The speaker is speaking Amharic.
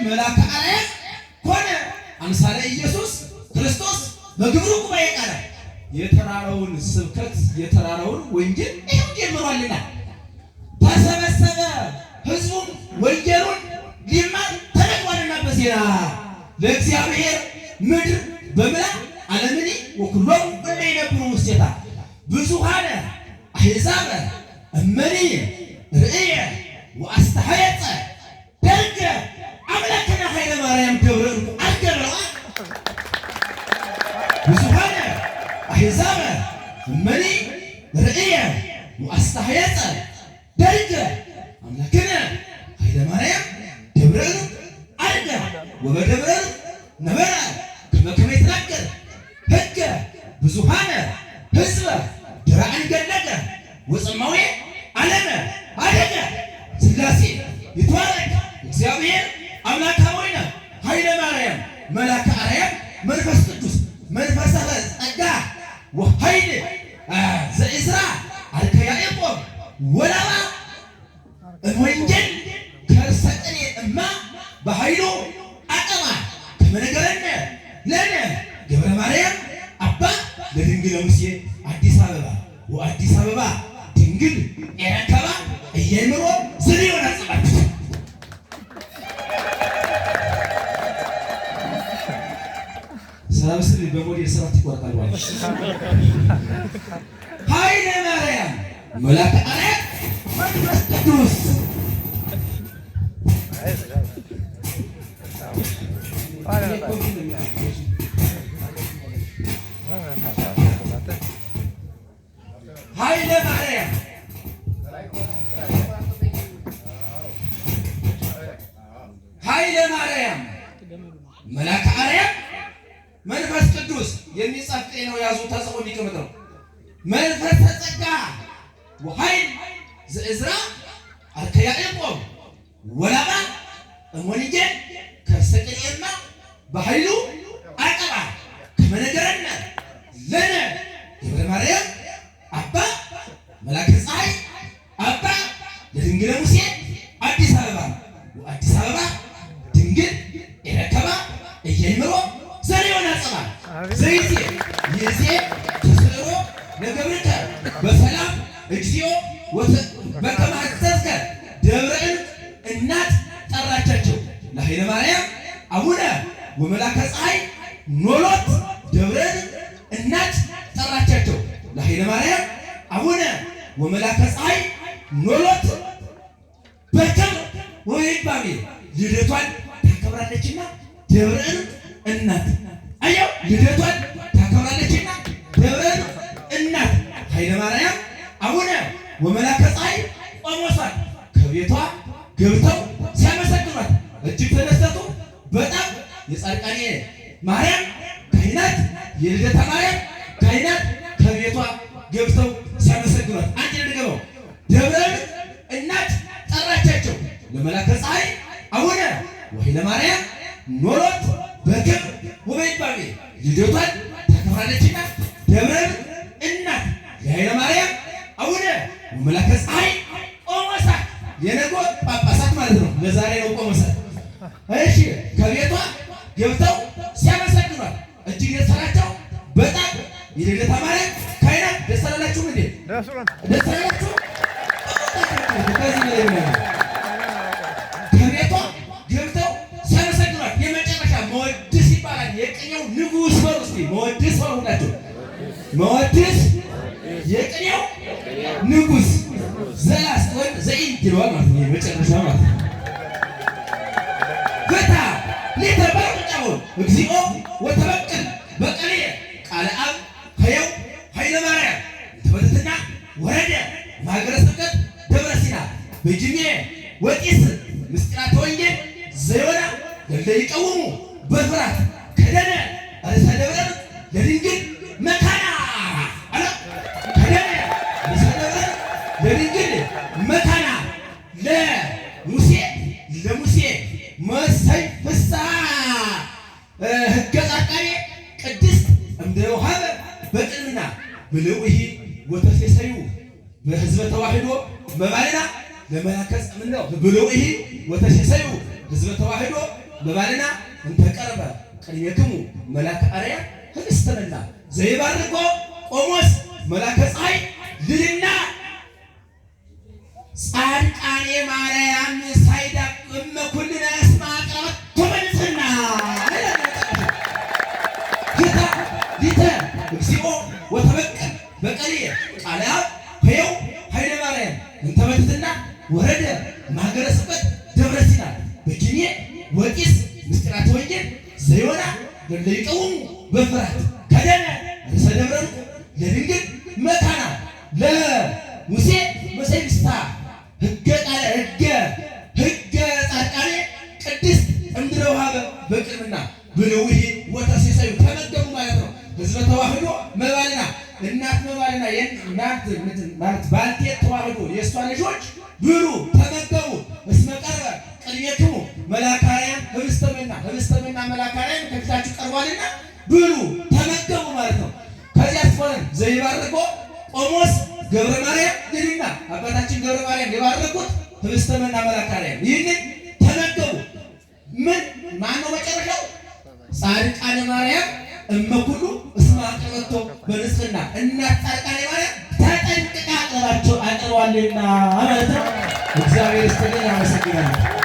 መልአከ አርያም ኮነ አምሳለ ኢየሱስ ክርስቶስ በግብሩ ጉባኤ ቃል የተራራውን ስብከት የተራራውን ወንጌል ይሄው ጀምሯልና ተሰበሰበ ህዝቡም ወንጌሉን ሊማር ተነግሯልና በዜና ለእግዚአብሔር ምድር በመላ ዓለምኒ ወኩሎም እንደይነብሩ ውስጤታ ብዙሃነ አሕዛብ እመኒ ርእየ ወአስተሐየፀ ደርገ አምላክነ ኃይለ ማርያም ደብረ ዕንቁ አገረዋ ብዙሃነ አሕዛብ እመኒ ርእየ ወአስተሐየፀ ደርገ አምላክነ ኃይለ ማርያም ደብረ ዕንቁ አርገ ወበደብረ ዕንቁ ነበረ ከመ ይትናገር ሕገ ብዙሃነ ህዝበ ድራእን ገለገ ወጽማዌ ዓለመ አደገ ሥላሴ ይትባረክ እግዚአብሔር አምላካዊነ ኃይለ ማርያም መልአከ አርያም መንፈስ ቅዱስ መንፈሰ ጸጋ ወኃይል ዘእዝራ አርከ ያዕቆብ ወላባ እምወንጌል ከርሰ ቅኔ እማ በኃይሉ አጠማ ከመ ነገረነ ለነ ገብረ ማርያም አባ ለድንግል ሙሴ አዲስ አበባ ወአዲስ አበባ ድንግል ኤረከባ እየምሮ ዝሪዮን አጽባች ሰላምስል በሞዴል ስራት ይቆርጣል ማለት ኃይለ ማርያም መልአከ አርያም መንፈስ ቅዱስ ኃይለ ማርያም ኃይለ ማርያም መልአከ አርያም መንፈስ ቅዱስ የሚጻፍ ቅኔ ነው። ያዙ ተጽፎ የሚቀመጥ ነው። መንፈሰ ጸጋ ወኃይል ዘእዝራ አርከ ያዕቆብ ወላባ እምወንጌል ከርሰ ቅኔ እማ በኃይሉ አጠባ ከመ ነገረነ ለነ ገብረ ማርያም አባ መልአከ ፀሐይ አባ ለድንግል ሙሴ አዲስ አበባ ወአዲስ አበባ ድንግል ኤረከባ እየምሮ ዘሪዮን አጽባ ዘይዜ ይዜ ተስዕሮ ለገብርከ በሰላም እግዚኦ በከመ አዘዝከ ደብረ ዕንቁ እናት ጠራቻቸው ለኃይለ ማርያም አቡነ ወመልአከ ፀሐይ ኖሎት ደብረ ዕንቁ እናት ጠራቻቸው ለኃይለ ማርያም አቡነ ወመልአከ ፀሐይ ኖሎት በከመ ወይባቤ ልደቷን ታከብራለችና ደብረ ዕንቁ እናት አየው ልደቷን ታከብራለችና ደብረ ዕንቁ እናት ኃይለ ማርያም አቡነ ወመልአከ ፀሐይ ቆሞሳት ከቤቷ ገብተው ሲያመሰግኗት እጅግ ተደሰቱ። በጣም የጻድቃኔ ማርያም ካህናት የልደታ ማርያም ካህናት ከቤቷ ገብተው ሲያመሰግኗት አንድ ልንገረው ደብረ ዕንቁ እናት ጠራቻቸው ለመልአከ ፀሐይ አቡነ ወኃይለ ማርያም ኖሎት በክብር ወበይባቤ ልደቷን ታከብራለችና ደብረ ዕንቁ እናት የኃይለ ማርያም አቡነ ወመልአከ ፀሐይ ቆሞሳት የነገ ጳጳሳት ማለት ነው። ለዛሬ ነው ቆሞሳት። እሺ ከቤቷ ገብተው ሲያመሰግኗት እጅግ ደስ አላቸው። በጣም የልደታ ማርያም ካህናት ደስ አላላችሁም እንዴ? ደስ አላላችሁ? ከቤቷ ገብተው ሲያመሰግኗት የመጨረሻ መወድስ ይባላል። የቅኔው ንጉሥ በሉ እስኪ መወድስ በሉ ሁላችሁ። መወድስ የቅኔው ንጉሥ ዘላስ ወይም ዘኢንት ይለዋል ማለት ነው። የመጨረሻ ማለት ነው። ገታ ሊተባርቀው እግዚኦ ወተበቅል በቀሌ ቃለ አብ ከየው ኃይለ ማርያም ተበተና ወረደ ማገረ ስብከት ደብረ ሲና በጅሜ ወጢስ ምስጢራተ ወንጌል ዘዮና ለይቀውሙ በፍራት ከደነ ርዕሰ ደብረ ዕንቁ ለድንግል መካና አለ ከደነ ርዕሰ ደብረ ዕንቁ ለድንግል መካና ለሙሴ መሰይ ፍስሐ ሕገ ጻድቃኔ ቅድስት እምድረ ወሀበ በቅንና ብልዑሂ ወተሴሰዩ በሕዝበ ተዋሕዶ መባልና ለመላከ ምነው ብልዑሂ ወተሴሰዩ ሕዝበ ተዋሕዶ መባልና እንተ ቀርበ ቅድሜክሙ መልአከ አርያም ህብስተ መና ዘይባርኮ ቆሞስ መልአከ ፀሐይ ልልና ጻድቃኔ ማርያም ሳይዳ እመኩልነ እስመ አቅረበቶ በንጽሕና ጌታ ሊተ እግዚኦ ወተበቀል በቀልየ ቃለ አብ ሕያው ኃይለ ማርያም እንተ በትሕትና ወረደ ማገረ ስብከት ደብረ ሲና በኪኔ ወቂስ ምስጢራተ ወንጌል ዘዮና ለይቀውሙ በፍርሃት ከደነ ርእሰ ደብረ ለድንግል መካና ለሙሴ መሰይስታ ሕገ ቃለ ሕገ ጻድቃኔ ቅድስት እምድረ ውሃበ በቅድምና ብለውሂ ወተሴሰዩ ተመገቡ ማለት ነው። ህዝበ ተዋህዶ መባልና እናት መባልና የእናት ማለት ባልቴት ተዋህዶ የእሷ ልጆች ብሉ ተመገቡ እስመ ቀርበ ቅድሜክሙ መልአከ አርያም ህብስተ መና መልአከ አርያም ከፊታችሁ ቀርቧልና ብሉ ተመገቡ ማለት ነው። ከዚያ ስሆነን ዘይባርኮ ቆሞስ ገብረ ማርያም ልልና አባታችን ገብረ ማርያም የባረኩት ህብስተ መና መልአከ አርያም ይህንን ተመገቡ። ምን ማነው መጨረሻው? ጻድቃኔ ማርያም እመኩሉ እስመ አቅረበቶ በንጽሕና እናት ጻድቃኔ ማርያም ተጠንቅቃ አቅርባቸው አቅርባለና ማለት ነው። እግዚአብሔር ይስጥልን። አመሰግናለሁ።